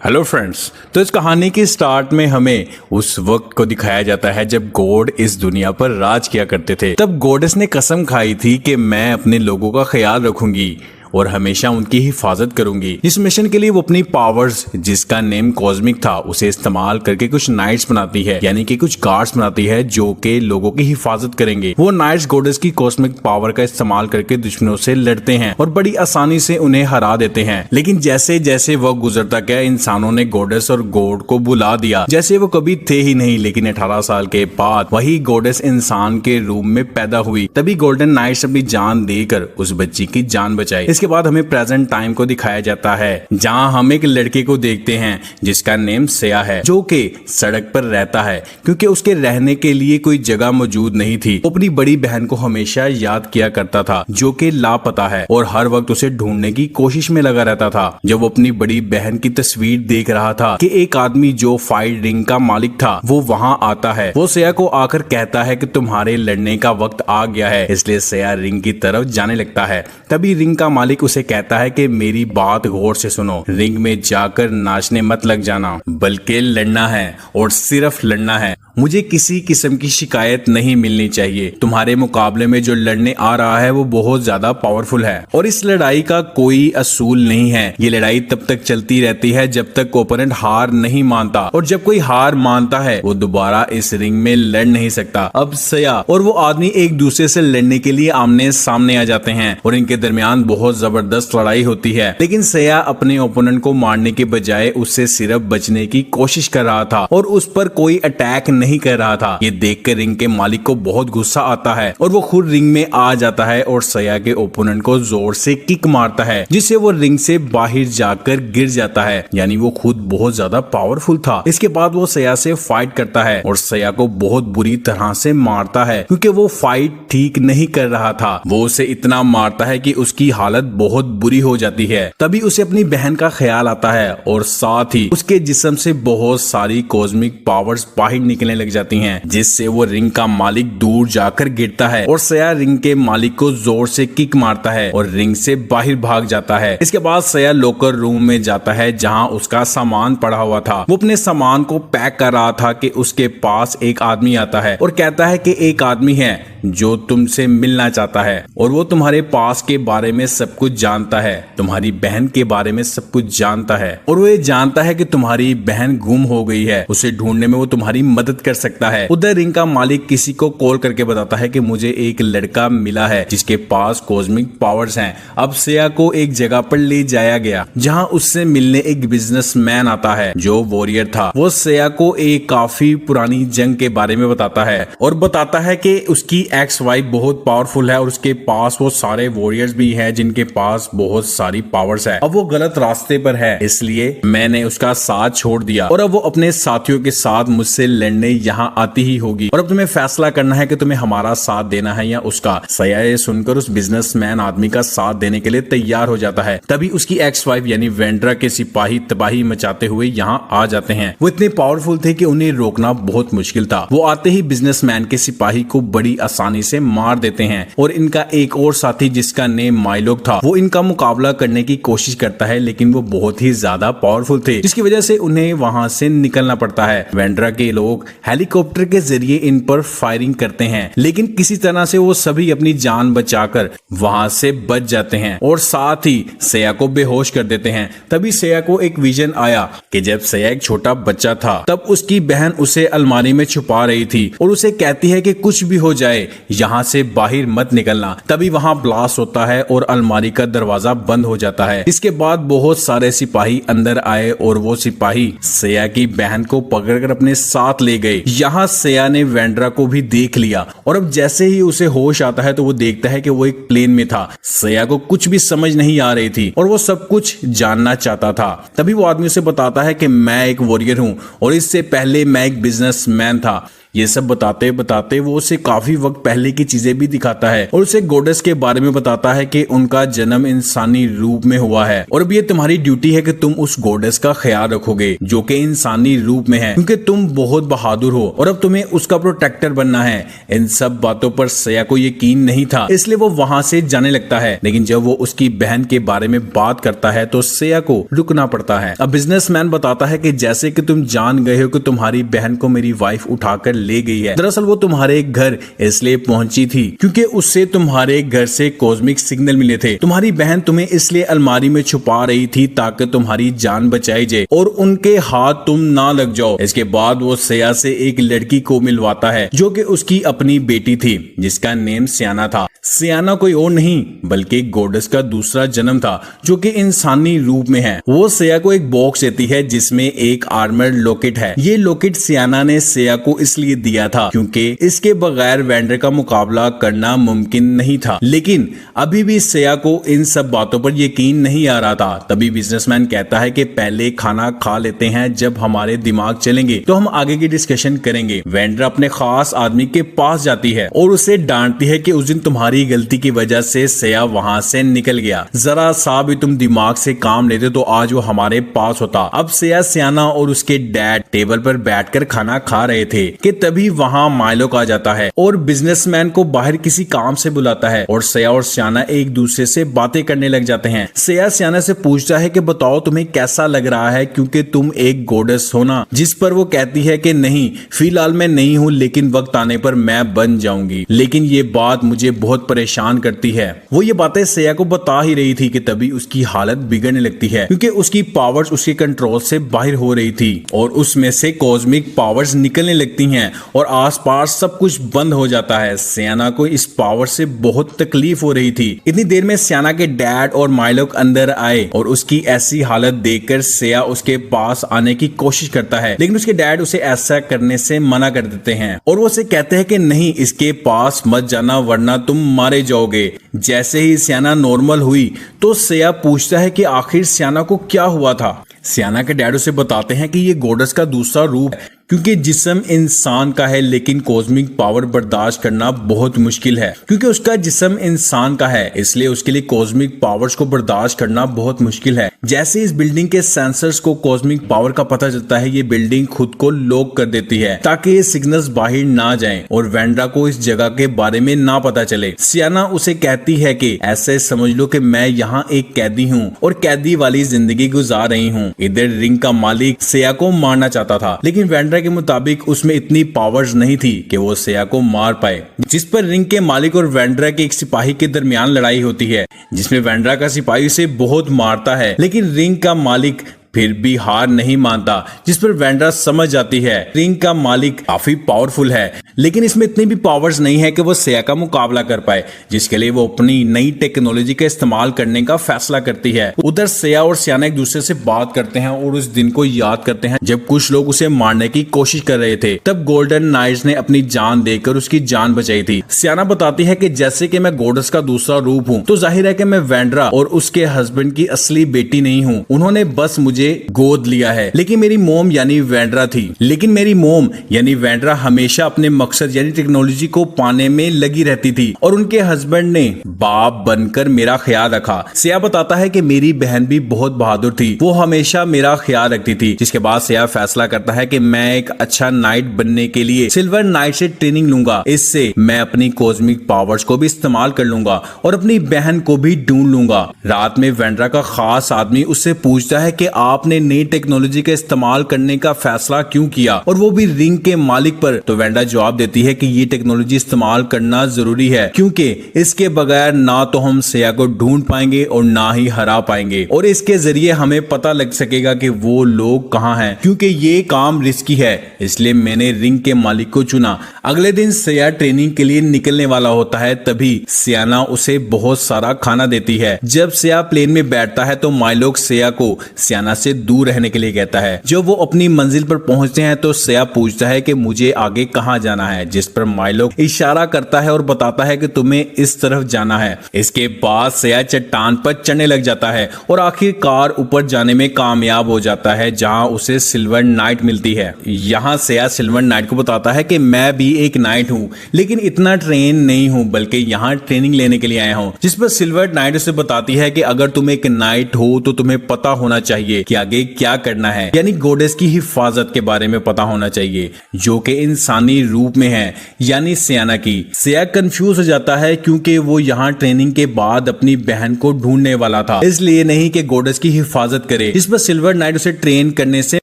Hello friends. तो इस कहानी की स्टार्ट में हमें उस वक्त को दिखाया जाता है जब गॉड इस दुनिया पर राज किया करते थे। तब गॉडेस ने कसम खाई थी कि मैं अपने लोगों का ख्याल रखूंगी और हमेशा उनकी हिफाजत करूंगी। इस मिशन के लिए वो अपनी पावर्स, जिसका नेम कॉस्मिक था, उसे इस्तेमाल करके कुछ नाइट्स बनाती है, यानी कि कुछ गार्ड्स बनाती है जो कि लोगों की हिफाजत करेंगे। वो नाइट्स गॉडेस की कॉस्मिक पावर का इस्तेमाल करके दुश्मनों से लड़ते हैं और बड़ी आसानी से उन्हें हरा देते हैं। लेकिन जैसे जैसे वक्त गुजरता गया, इंसानों ने गॉडेस और गॉड को बुला दिया जैसे वो कभी थे ही नहीं। लेकिन 18 साल के बाद वही गॉडेस इंसान के रूप में पैदा हुई। तभी गोल्डन नाइट्स अपनी जान देकर उस बच्ची की जान बचाई। इसके बाद हमें प्रेजेंट टाइम को दिखाया जाता है, जहां हम एक लड़के को देखते हैं जिसका नेम सेया है, जो कि सड़क पर रहता है क्योंकि उसके रहने के लिए कोई जगह मौजूद नहीं थी। वो अपनी बड़ी बहन को हमेशा याद किया करता था, जो कि लापता है, और हर वक्त उसे ढूंढने की कोशिश में लगा रहता था। जब वो अपनी बड़ी बहन की तस्वीर देख रहा था कि एक आदमी जो फायर रिंग का मालिक था वो वहां आता है। वो सेया को आकर कहता है कि तुम्हारे लड़ने का वक्त आ गया है, इसलिए सेया रिंग की तरफ जाने लगता है। तभी रिंग का मालिक उसे कहता है कि मेरी बात गौर से सुनो, रिंग में जाकर नाचने मत लग जाना, बल्कि लड़ना है और सिर्फ लड़ना है। मुझे किसी किस्म की शिकायत नहीं मिलनी चाहिए। तुम्हारे मुकाबले में जो लड़ने आ रहा है वो बहुत ज्यादा पावरफुल है और इस लड़ाई का कोई असूल नहीं है। ये लड़ाई तब तक चलती रहती है जब तक ओपोनेंट हार नहीं मानता, और जब कोई हार मानता है वो दोबारा इस रिंग में लड़ नहीं सकता। अब सेया और वो आदमी एक दूसरे से लड़ने के लिए आमने सामने आ जाते हैं और इनके दरमियान बहुत जबरदस्त लड़ाई होती है। लेकिन सेया अपने ओपोनेंट को मारने के बजाय उससे सिर्फ बचने की कोशिश कर रहा था और उस पर कोई अटैक नहीं कर रहा था। ये देखकर रिंग के मालिक को बहुत गुस्सा आता है और वो खुद रिंग में आ जाता है और सेया के ओपोनेंट को जोर से किक मारता है, जिससे वो रिंग से बाहर जाकर गिर जाता है। यानी वो खुद बहुत ज्यादा पावरफुल था। इसके बाद वो सेया से फाइट करता है और सेया को बहुत बुरी तरह से मारता है क्योंकि वो फाइट ठीक नहीं कर रहा था। वो उसे इतना मारता है कि उसकी हालत बहुत बुरी हो जाती है। तभी उसे अपनी बहन का ख्याल आता है और साथ ही उसके जिस्म से बहुत सारी कॉस्मिक पावर्स बाहर निकलने लग जाती हैं, जिससे वो रिंग का मालिक दूर जाकर गिरता है और सेया रिंग के मालिक को जोर से किक मारता है और रिंग से बाहर भाग जाता है। इसके बाद सेया लॉकर रूम में जाता है जहां उसका सामान पड़ा हुआ था। वो अपने सामान को पैक कर रहा था कि उसके पास एक आदमी आता है और कहता है कि एक आदमी है जो तुमसे मिलना चाहता है और वो तुम्हारे पास के बारे में सब कुछ जानता है, तुम्हारी बहन के बारे में सब कुछ जानता है और वो ये जानता है कि तुम्हारी बहन गुम हो गई है। उसे ढूंढने में वो तुम्हारी मदद कर सकता है। उधर रिंग का मालिक किसी को कॉल करके बताता है कि मुझे एक लड़का मिला है जिसके पास कॉस्मिक पावर्स हैं। अब सेया को एक जगह पर ले जाया गया जहां उससे मिलने एक बिजनेसमैन आता है जो वॉरियर था। वो सेया को एक काफी पुरानी जंग के बारे में बताता है और बताता है कि उसकी एक्स वाइफ बहुत पावरफुल है और उसके पास वो सारे वॉरियर्स भी हैं जिनके पास बहुत सारी पावर्स है। अब वो गलत रास्ते पर है, इसलिए मैंने उसका साथ छोड़ दिया और अब वो अपने साथियों के साथ मुझसे लड़ने यहाँ आती ही होगी और अब तुम्हें फैसला करना है कि तुम्हें हमारा साथ देना है या उसका। सेया ये सुनकर उस बिजनेसमैन आदमी का साथ देने के लिए तैयार हो जाता है। तभी उसकी एक्स वाइफ यानी वेंड्रा के सिपाही तबाही मचाते हुए यहाँ आ जाते हैं। वो इतने पावरफुल थे कि उन्हें रोकना बहुत मुश्किल था। वो आते ही बिजनेसमैन के सिपाही को बड़ी आसानी से मार देते हैं और इनका एक और साथी जिसका नेम माइलोग था वो इनका मुकाबला करने की कोशिश करता है, लेकिन वो बहुत ही ज्यादा पावरफुल थे जिसकी वजह से उन्हें वहां से निकलना पड़ता है। वेंड्रा के लोग हेलीकॉप्टर के जरिए इन पर फायरिंग करते हैं, लेकिन किसी तरह से वो सभी अपनी जान बचाकर वहां से बच जाते हैं और साथ ही सेया को बेहोश कर देते हैं। तभी सेया को एक विजन आया कि जब सेया एक छोटा बच्चा था तब उसकी बहन उसे अलमारी में छुपा रही थी और उसे कहती है कि कुछ भी हो जाए यहाँ से बाहर मत निकलना। तभी वहां ब्लास्ट होता है और अलमारी का दरवाजा बंद हो जाता है। इसके बाद बहुत सारे सिपाही अंदर आए और वो सिपाही सेया की बहन को पकड़कर अपने साथ ले गए। यहाँ सेया ने वेंड्रा को भी देख लिया और अब जैसे ही उसे होश आता है तो वो देखता है कि वो एक प्लेन में था। सेया को कुछ भी समझ नहीं आ रही थी और वो सब कुछ जानना चाहता था। तभी वो आदमी उसे बताता है कि मैं एक वॉरियर हूँ और इससे पहले मैं एक बिजनेसमैन था। ये सब बताते बताते वो उसे काफी वक्त पहले की चीजें भी दिखाता है और उसे गॉडेस के बारे में बताता है कि उनका जन्म इंसानी रूप में हुआ है और अब ये तुम्हारी ड्यूटी है कि तुम उस गॉडेस का ख्याल रखोगे जो कि इंसानी रूप में है, क्योंकि तुम बहुत बहादुर हो और अब तुम्हें उसका प्रोटेक्टर बनना है। इन सब बातों पर सया को यकीन नहीं था, इसलिए वो वहां से जाने लगता है। लेकिन जब वो उसकी बहन के बारे में बात करता है तो सया को रुकना पड़ता है। अब बिजनेसमैन बताता है कि जैसे कि तुम जान गए हो कि तुम्हारी बहन को मेरी वाइफ उठाकर ले गई है। दरअसल वो तुम्हारे घर इसलिए पहुंची थी क्योंकि उससे तुम्हारे घर से कॉस्मिक सिग्नल मिले थे। तुम्हारी बहन तुम्हें इसलिए अलमारी में छुपा रही थी ताकि तुम्हारी जान बचाई जाए और उनके हाथ तुम ना लग जाओ। इसके बाद वो सया से एक लड़की को मिलवाता है जो कि उसकी अपनी बेटी थी जिसका नेम सियाना था। सियाना कोई और नहीं बल्कि गॉडेस का दूसरा जन्म था जो कि इंसानी रूप में है। वो सया को एक बॉक्स देती है जिसमें एक आर्मर लॉकेट है। ये लॉकेट सियाना ने सया को इसलिए दिया था क्योंकि इसके बगैर वेंडर का मुकाबला करना मुमकिन नहीं था। लेकिन अभी भी सया को इन सब बातों पर यकीन नहीं आ रहा था। तभी बिजनेसमैन कहता है कि पहले खाना खा लेते हैं, जब हमारे दिमाग चलेंगे तो हम आगे की डिस्कशन करेंगे। वेंडर अपने खास आदमी के पास जाती है और उसे डांटती है कि उस दिन तुम्हारी गलती की वजह से सया वहां से निकल गया। जरा सा भी तुम दिमाग से काम लेते तो आज वो हमारे पास होता। अब सया, सियाना और उसके डैड टेबल पर बैठकर खाना खा रहे थे कि तभी वहां माइलोक आ जाता है और बिजनेसमैन को बाहर किसी काम से बुलाता है और सया और सियाना एक दूसरे से बातें करने लग जाते हैं। सया सियाना से पूछता है कि बताओ तुम्हें कैसा लग रहा है क्योंकि तुम एक गॉडेस हो ना, जिस पर वो कहती है कि नहीं, फिलहाल मैं नहीं हूँ लेकिन वक्त आने पर मैं बन जाऊंगी। लेकिन ये बात मुझे बहुत परेशान करती है। वो ये बातें सया को बता ही रही थी कि तभी उसकी हालत बिगड़ने लगती है क्योंकि उसकी पावर्स उसके कंट्रोल से बाहर हो रही थी और उसमें से कॉस्मिक पावर्स निकलने लगती हैं और आसपास सब कुछ बंद हो जाता है। सियाना को इस पावर से बहुत तकलीफ हो रही थी। इतनी देर में सियाना के डैड और माइलोक अंदर आए और उसकी ऐसी हालत देखकर सया उसके पास आने की कोशिश करता है, लेकिन उसके डैड उसे ऐसा करने से मना कर देते हैं और वो उसे कहते हैं कि नहीं, इसके पास मत जाना वरना तुम मारे जाओगे। जैसे ही सियाना नॉर्मल हुई तो सया पूछता है कि आखिर सियाना को क्या हुआ था। सियाना के डैड उसे बताते हैं कि ये गॉडेस का दूसरा रूप है क्योंकि जिस्म इंसान का है लेकिन कॉस्मिक पावर बर्दाश्त करना बहुत मुश्किल है। क्योंकि उसका जिस्म इंसान का है इसलिए उसके लिए कॉस्मिक पावर्स को बर्दाश्त करना बहुत मुश्किल है। जैसे इस बिल्डिंग के सेंसर्स को कॉस्मिक पावर का पता चलता है, ये बिल्डिंग खुद को लॉक कर देती है ताकि ये सिग्नल्स बाहर ना जाएं और वेंड्रा को इस जगह के बारे में ना पता चले। सियाना उसे कहती है कि ऐसे समझ लो कि मैं यहाँ एक कैदी हूँ और कैदी वाली जिंदगी गुजार रही हूँ। इधर रिंग का मालिक सया को मारना चाहता था लेकिन वेंड्रा के मुताबिक उसमें इतनी पावर्स नहीं थी कि वो सया को मार पाए, जिस पर रिंग के मालिक और वेंड्रा के एक सिपाही के दरमियान लड़ाई होती है जिसमें वेंड्रा का सिपाही उसे बहुत मारता है लेकिन रिंग का मालिक फिर भी हार नहीं मानता, जिस पर वेंड्रा समझ जाती है रिंग का मालिक काफी पावरफुल है लेकिन इसमें इतनी भी पावर्स नहीं है कि वो सया का मुकाबला कर पाए, जिसके लिए वो अपनी नई टेक्नोलॉजी का इस्तेमाल करने का फैसला करती है। उधर सया और सियाना एक दूसरे से बात करते हैं और उस दिन को याद करते हैं जब कुछ लोग उसे मारने की कोशिश कर रहे थे। तब गोल्डन नाइट्स ने अपनी जान देकर उसकी जान बचाई थी। सियाना बताती है कि जैसे कि मैं गॉडेस का दूसरा रूप हूँ तो जाहिर है कि मैं वेंड्रा और उसके हस्बैंड की असली बेटी नहीं हूँ। उन्होंने बस मुझे गोद लिया है लेकिन मेरी मोम यानी वेंड्रा थी। लेकिन मेरी मोम यानी वेंड्रा हमेशा अपने मकसद यानी टेक्नोलॉजी को पाने में लगी रहती थी और उनके हस्बैंड ने बाप बनकर मेरा ख्याल रखा। सया बताता है कि मेरी बहन भी बहुत बहादुर थी, वो हमेशा मेरा ख्याल रखती थी। जिसके बाद सया फैसला करता है कि मैं एक अच्छा नाइट बनने के लिए सिल्वर नाइट से ट्रेनिंग लूंगा। इससे मैं अपनी कॉस्मिक पावर्स को भी इस्तेमाल कर लूंगा और अपनी बहन को भी ढूंढ लूंगा। रात में वेंड्रा का खास आदमी उससे पूछता है कि आपने नई टेक्नोलॉजी का इस्तेमाल करने का फैसला क्यों किया और वो भी रिंग के मालिक पर। तो वेंड्रा जवाब देती है कि ये टेक्नोलॉजी इस्तेमाल करना जरूरी है क्योंकि इसके बगैर ना तो हम सया को ढूंढ पाएंगे और ना ही हरा पाएंगे और इसके जरिए हमें पता लग सकेगा कि वो लोग कहाँ हैं। क्योंकि ये काम रिस्की है इसलिए मैंने रिंग के मालिक को चुना। अगले दिन सया ट्रेनिंग के लिए निकलने वाला होता है तभी सियाना उसे बहुत सारा खाना देती है। जब सया प्लेन में बैठता है तो माइलोक सया को सियाना से दूर रहने के लिए कहता है। जब वो अपनी मंजिल पर पहुंचते हैं तो सया पूछता है कि मुझे आगे कहां जाना है, जिस पर माइलो इशारा करता है और बताता है कि तुम्हें इस तरफ जाना है। इसके बाद सया चट्टान पर चढ़ने लग जाता है और आखिरकार ऊपर जाने में कामयाब हो जाता है, जहां उसे सिल्वर नाइट मिलती है। यहाँ सया सिल्वर नाइट को बताता है कि मैं भी एक नाइट हूँ, लेकिन इतना ट्रेन नहीं हूँ, बल्कि यहाँ ट्रेनिंग लेने के लिए आया हूँ। जिस पर सिल्वर नाइट उसे बताती है कि अगर तुम एक नाइट हो तो तुम्हें पता होना चाहिए कि आगे क्या करना है, यानी गॉडेस की हिफाजत के बारे में पता होना चाहिए, जो कि इंसानी रूप में है, यानी सियाना की। सया कंफ्यूज हो जाता है क्योंकि वो यहाँ ट्रेनिंग के बाद अपनी बहन को ढूंढने वाला था, इसलिए नहीं कि गॉडेस की हिफाजत करे। इस पर सिल्वर नाइट उसे ट्रेन करने से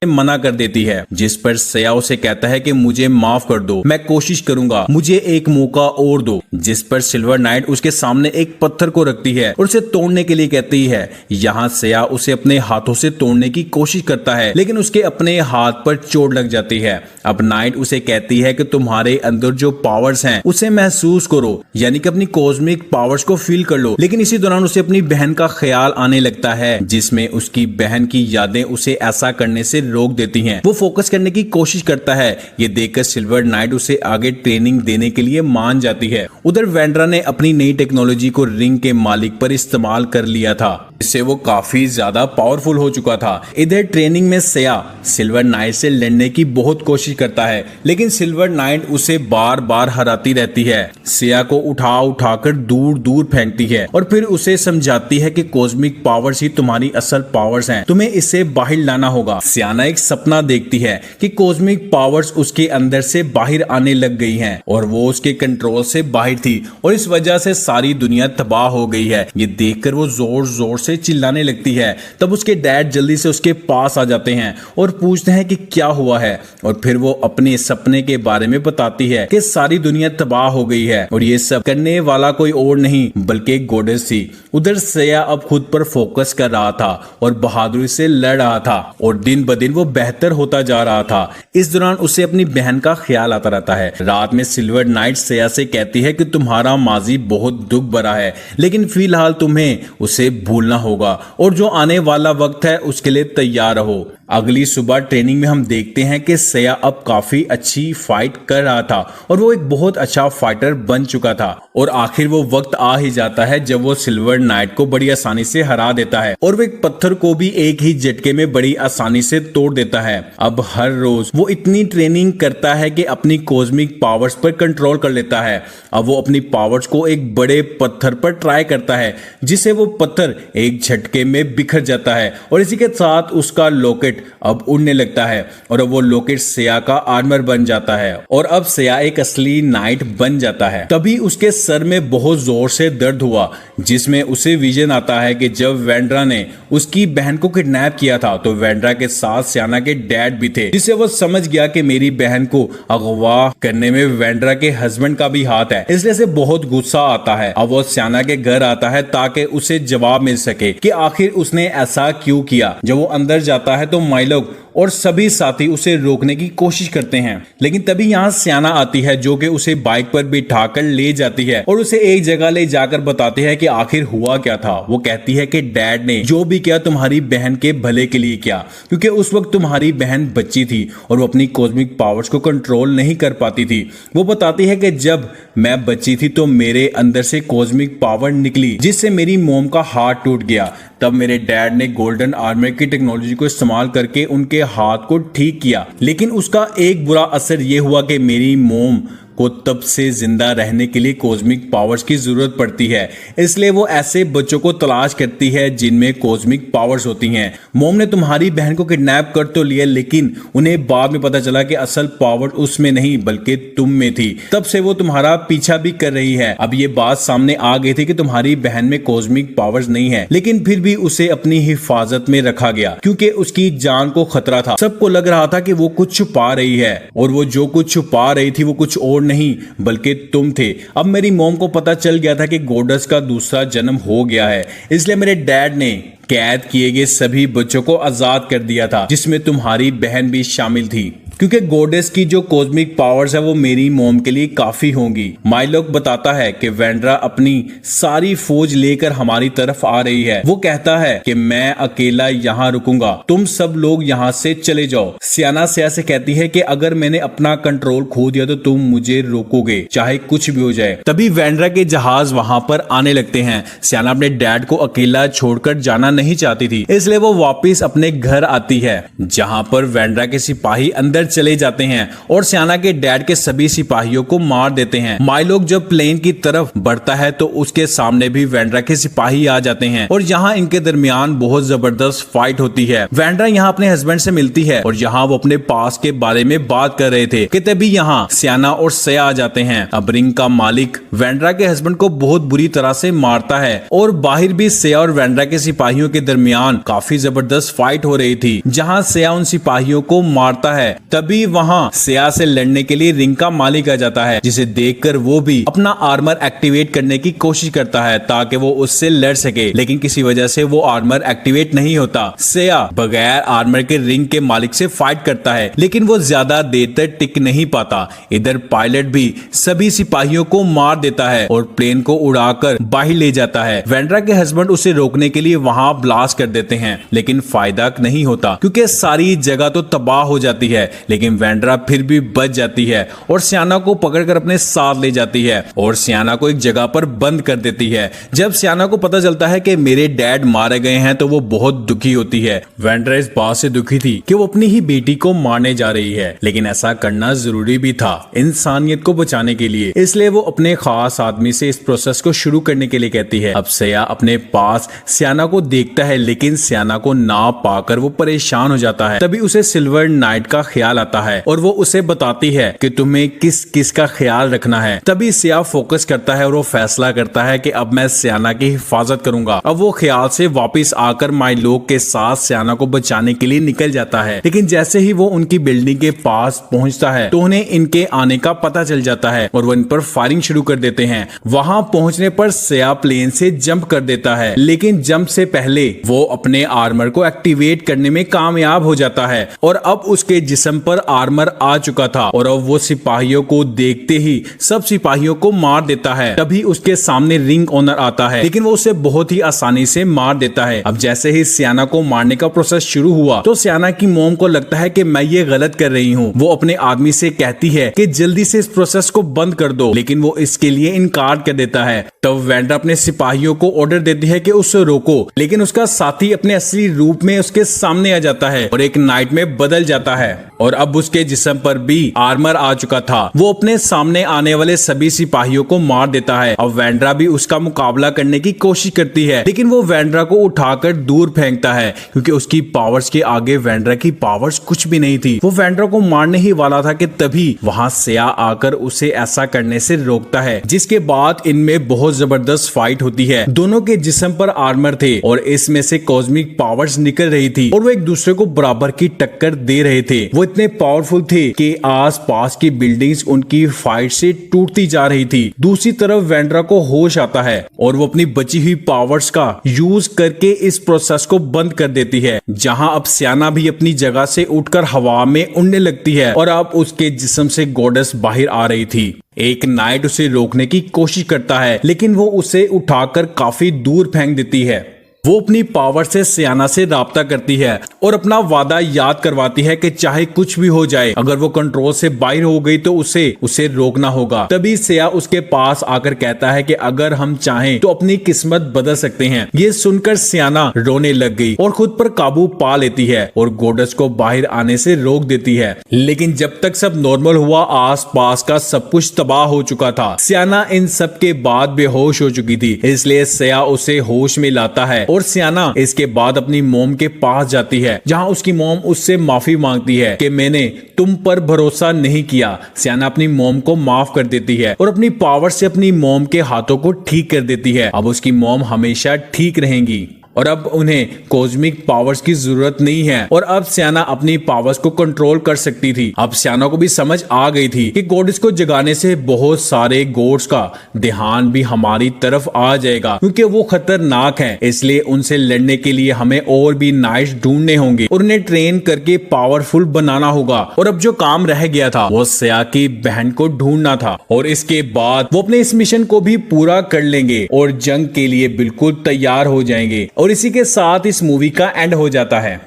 मना कर देती है, जिस पर सया उसे कहता है कि मुझे माफ कर दो, मैं कोशिश करूंगा, मुझे एक मौका और दो। जिस पर सिल्वर नाइट उसके सामने एक पत्थर को रखती है और उसे तोड़ने के लिए कहती है। यहाँ सया उसे अपने हाथों से तोड़ने की कोशिश करता है, लेकिन उसके अपने हाथ पर चोट लग जाती है। अब नाइट उसे कहती है कि तुम्हारे अंदर जो पावर्स हैं उसे महसूस करो, यानी कि अपनी कॉस्मिक पावर्स को फील कर लो। लेकिन इसी दौरान उसे अपनी बहन का ख्याल आने लगता है, जिसमें उसकी बहन की यादें उसे ऐसा करने से रोक देती हैं। वो फोकस करने की कोशिश करता है। ये देखकर सिल्वर नाइट उसे आगे ट्रेनिंग देने के लिए मान जाती है। उधर वेंड्रा ने अपनी नई टेक्नोलॉजी को रिंग के मालिक पर इस्तेमाल कर लिया था, इससे वो काफी ज्यादा पावरफुल हो चुका था। इधर ट्रेनिंग में सया सिल्वर नाइट से लड़ने की बहुत कोशिश करता है, लेकिन सिल्वर नाइट उसे बार बार हराती रहती है। सया को उठा उठाकर दूर दूर फेंकती है और फिर उसे समझाती है कि कॉस्मिक पावर्स ही तुम्हारी असल पावर्स हैं, तुम्हें इसे बाहर लाना होगा। सियाना एक सपना देखती है कि कॉस्मिक पावर्स उसके अंदर से बाहर आने लग गई हैं और वो उसके कंट्रोल से बाहर थी और इस वजह से सारी दुनिया तबाह हो गई है। ये देखकर वो जोर जोर से चिल्लाने लगती है। तब उसके डैड जल्दी से उसके पास आ जाते हैं और पूछते हैं कि क्या हुआ है, और फिर वो अपने सपने के बारे में बताती है कि सारी दुनिया तबाह हो गई है और ये सब करने वाला कोई और नहीं बल्कि एक गॉडेस थी। उधर सया अब खुद पर फोकस कर रहा था और बहादुरी से लड़ रहा था और दिन ब दिन वो बेहतर होता जा रहा था। इस दौरान उसे अपनी बहन का ख्याल आता रहता है। रात में सिल्वर नाइट सया से कहती है कि तुम्हारा माजी बहुत दुख भरा है, लेकिन फिलहाल तुम्हें उसे भूलना होगा और जो आने वाला वक्त है उसके लिए तैयार रहो। अगली सुबह ट्रेनिंग में हम देखते हैं कि सया अब काफी अच्छी फाइट कर रहा था और वो एक बहुत अच्छा फाइटर बन चुका था और आखिर वो वक्त आ ही जाता है जब वो सिल्वर नाइट को बड़ी आसानी से हरा देता है और वो एक पत्थर को भी एक ही झटके में बड़ी आसानी से तोड़ देता है। अब हर रोज वो इतनी ट्रेनिंग करता है कि अपनी कॉस्मिक पावर्स पर कंट्रोल कर लेता है। अब वो अपनी पावर्स को एक बड़े पत्थर पर ट्राई करता है, जिससे वो पत्थर एक झटके में बिखर जाता है और इसी के साथ उसका लॉकेट अब उड़ने लगता है और अब वो लॉकेट सया का आर्मर बन जाता है और अब सया एक असली नाइट बन जाता है। तभी उसके सर में बहुत जोर से दर्द हुआ, जिसमें उसे विजन आता है कि जब वेंड्रा ने उसकी बहन को किडनैप किया था तो वेंड्रा के साथ सियाना के डैड भी थे, जिससे वो समझ गया कि मेरी बहन को अगवा करने में वेंड्रा के हस्बैंड का भी हाथ है। इसलिए से बहुत गुस्सा आता है। अब वो सियाना के घर आता है ताकि उसे जवाब मिल सके कि आखिर उसने ऐसा क्यों किया। जब वो अंदर जाता है तो माइलो और सभी साथी उसे रोकने की कोशिश करते हैं, लेकिन तभी यहाँ सियाना आती है जो कि उसे बाइक पर बिठाकर ले जाती है और उसे एक जगह ले जाकर बताती है कि आखिर हुआ क्या था। वो कहती है कि डैड ने जो भी किया तुम्हारी बहन के भले के लिए किया, क्योंकि उस वक्त तुम्हारी बहन बच्ची थी और वो अपनी कॉस्मिक पावर्स को कंट्रोल नहीं कर पाती थी। वो बताती है कि जब मैं बच्ची थी तो मेरे अंदर से कॉस्मिक पावर निकली, जिससे मेरी मोम का हाथ टूट गया। तब मेरे डैड ने गोल्डन आर्मर की टेक्नोलॉजी को इस्तेमाल करके उनके हाथ को ठीक किया, लेकिन उसका एक बुरा असर यह हुआ कि मेरी मोम को तब से जिंदा रहने के लिए कॉस्मिक पावर्स की जरूरत पड़ती है, इसलिए वो ऐसे बच्चों को तलाश करती है जिनमें कॉस्मिक पावर्स होती हैं। मोम ने तुम्हारी बहन को किडनैप कर तो लिया, लेकिन उन्हें बाद में पता चला कि असल पावर उसमें नहीं बल्कि तुम में थी। तब से वो तुम्हारा पीछा भी कर रही है। अब ये बात सामने आ गई थी कि तुम्हारी बहन में कॉस्मिक पावर्स नहीं है, लेकिन फिर भी उसे अपनी हिफाजत में रखा गया क्योंकि उसकी जान को खतरा था। सबको लग रहा था कि वो कुछ छुपा रही है और वो जो कुछ छुपा रही थी वो कुछ और नहीं बल्कि तुम थे। अब मेरी मॉम को पता चल गया था कि गॉडेस का दूसरा जन्म हो गया है, इसलिए मेरे डैड ने कैद किए गए सभी बच्चों को आजाद कर दिया था, जिसमें तुम्हारी बहन भी शामिल थी। क्योंकि गॉडेस की जो कॉस्मिक पावर्स है वो मेरी मॉम के लिए काफी होंगी। माइलोक बताता है कि वेंड्रा अपनी सारी फौज लेकर हमारी तरफ आ रही है। वो कहता है कि मैं अकेला यहाँ रुकूंगा, तुम सब लोग यहाँ से चले जाओ। सियाना सेया से कहती है कि अगर मैंने अपना कंट्रोल खो दिया तो तुम मुझे रोकोगे, चाहे कुछ भी हो जाए। तभी वेंड्रा के जहाज वहां पर आने लगते हैं। सियाना अपने डैड को अकेला छोड़कर जाना नहीं चाहती थी, इसलिए वो वापस अपने घर आती है, जहां पर वेंड्रा के सिपाही अंदर चले जाते हैं और सियाना के डैड के सभी सिपाहियों को मार देते हैं। माइलोक जब प्लेन की तरफ बढ़ता है तो उसके सामने भी वेंड्रा के सिपाही आ जाते हैं और यहाँ इनके दरमियान बहुत जबरदस्त फाइट होती है। वेंड्रा यहाँ अपने हस्बैंड से मिलती है और यहाँ वो अपने पास के बारे में बात कर रहे थे कि तभी यहाँ सियाना और सेया आ जाते हैं। अब रिंग का मालिक वेंड्रा के हस्बैंड को बहुत बुरी तरह से मारता है और बाहर भी सेया और वेंड्रा के सिपाहियों के दरमियान काफी जबरदस्त फाइट हो रही थी, जहाँ सेया उन सिपाहियों को मारता है। तभी वहां सेया से लड़ने के लिए रिंग का मालिक आ जाता है, जिसे देखकर वो भी अपना आर्मर एक्टिवेट करने की कोशिश करता है ताकि वो उससे लड़ सके, लेकिन किसी वजह से वो आर्मर एक्टिवेट नहीं होता। सेया बगैर आर्मर के रिंग के मालिक से फाइट करता है, लेकिन वो ज्यादा देर तक टिक नहीं पाता। इधर पायलट भी सभी सिपाहियों को मार देता है और प्लेन को उड़ाकर बाहर ले जाता है। वेंड्रा के हस्बैंड उसे रोकने के लिए वहां ब्लास्ट कर देते हैं, लेकिन फायदा नहीं होता क्योंकि सारी जगह तो तबाह हो जाती है। लेकिन वेंड्रा फिर भी बच जाती है और सियाना को पकड़कर अपने साथ ले जाती है और सियाना को एक जगह पर बंद कर देती है। जब सियाना को पता चलता है कि मेरे डैड मारे गए हैं तो वो बहुत दुखी होती है। वेंड्रा इस बात से दुखी थी कि वो अपनी ही बेटी को मारने जा रही है, लेकिन ऐसा करना जरूरी भी था इंसानियत को बचाने के लिए, इसलिए वो अपने खास आदमी से इस प्रोसेस को शुरू करने के लिए कहती है। अब सेया अपने पास सियाना को देखता है, लेकिन सियाना को ना पाकर वो परेशान हो जाता है। तभी उसे सिल्वर नाइट का ख्याल आता है और वो उसे बताती है कि तुम्हें किस किस का ख्याल रखना है। तभी सेया फोकस करता है और वो फैसला करता है कि अब मैं सियाना की हिफाजत करूंगा। अब वो ख्याल से वापस आकर माइलोक के साथ सियाना को बचाने के लिए निकल जाता है, लेकिन जैसे ही वो उनकी बिल्डिंग के पास पहुंचता है तो उन्हें इनके आने का पता चल जाता है और वो इन पर फायरिंग शुरू कर देते हैं। वहां पहुंचने पर सेया प्लेन से जंप कर देता है, लेकिन जंप से पहले वो अपने आर्मर को एक्टिवेट करने में कामयाब हो जाता है और अब उसके जिस्म पर आर्मर आ चुका था और अब वो सिपाहियों को देखते ही सब सिपाहियों को मार देता है। तभी उसके सामने रिंग ओनर आता है, लेकिन वो उसे बहुत ही आसानी से मार देता है। अब जैसे ही सियाना को मारने का प्रोसेस शुरू हुआ तो सियाना की मॉम को लगता है कि मैं ये गलत कर रही हूँ। वो अपने आदमी से कहती है कि जल्दी से इस प्रोसेस को बंद कर दो, लेकिन वो इसके लिए इनकार कर देता है। तब वेंड्रा अपने सिपाहियों को ऑर्डर देती है कि उसे रोको, लेकिन उसका साथी अपने असली रूप में उसके सामने आ जाता है और एक नाइट में बदल जाता है और अब उसके जिस्म पर भी आर्मर आ चुका था। वो अपने सामने आने वाले सभी सिपाहियों को मार देता है। अब वेंड्रा भी उसका मुकाबला करने की कोशिश करती है, लेकिन वो वेंड्रा को उठाकर दूर फेंकता है क्योंकि उसकी पावर्स के आगे वेंड्रा की पावर्स कुछ भी नहीं थी। वो वेंड्रा को मारने ही वाला था कि तभी वहां सेया आकर उसे ऐसा करने से रोकता है, जिसके बाद इनमें बहुत जबरदस्त फाइट होती है। दोनों के जिस्म पर आर्मर थे और इसमें से कॉस्मिक पावर्स निकल रही थी और वो एक दूसरे को बराबर की टक्कर दे रहे थे। वो इतने पावरफुल थे कि आस पास की बिल्डिंग्स उनकी फाइट से टूटती जा रही थी। दूसरी तरफ वेंड्रा को होश आता है और वो अपनी बची हुई पावर्स का यूज करके इस प्रोसेस को बंद कर देती है, जहां अब सियाना भी अपनी जगह से उठकर हवा में उड़ने लगती है और अब उसके जिस्म से गॉडेस बाहर आ रही थी। एक नाइट उसे रोकने की कोशिश करता है, लेकिन वो उसे उठाकर काफी दूर फेंक देती है। वो अपनी पावर से सियाना से राब्ता करती है और अपना वादा याद करवाती है कि चाहे कुछ भी हो जाए, अगर वो कंट्रोल से बाहर हो गई तो उसे रोकना होगा। तभी सिया उसके पास आकर कहता है कि अगर हम चाहें तो अपनी किस्मत बदल सकते हैं। ये सुनकर सियाना रोने लग गई और खुद पर काबू पा लेती है और गॉडेस को बाहर आने से रोक देती है। लेकिन जब तक सब नॉर्मल हुआ, आस पास का सब कुछ तबाह हो चुका था। सियाना इन सब के बाद बेहोश हो चुकी थी, इसलिए सिया उसे होश में लाता है और सियाना इसके बाद अपनी मॉम के पास जाती है, जहां उसकी मॉम उससे माफी मांगती है कि मैंने तुम पर भरोसा नहीं किया। सियाना अपनी मॉम को माफ कर देती है और अपनी पावर से अपनी मॉम के हाथों को ठीक कर देती है। अब उसकी मॉम हमेशा ठीक रहेंगी। और अब उन्हें कॉस्मिक पावर्स की जरूरत नहीं है और अब सियाना अपनी पावर्स को कंट्रोल कर सकती थी। अब सियाना को भी समझ आ गई थी कि गॉडेस को जगाने से बहुत सारे गॉड्स का ध्यान भी हमारी तरफ आ जाएगा क्योंकि वो खतरनाक हैं, इसलिए उनसे लड़ने के लिए हमें और भी नाइट्स ढूंढने होंगे और उन्हें ट्रेन करके पावरफुल बनाना होगा। और अब जो काम रह गया था वो सिया की बहन को ढूंढना था और इसके बाद वो अपने इस मिशन को भी पूरा कर लेंगे और जंग के लिए बिल्कुल तैयार हो जाएंगे। और इसी के साथ इस मूवी का एंड हो जाता है।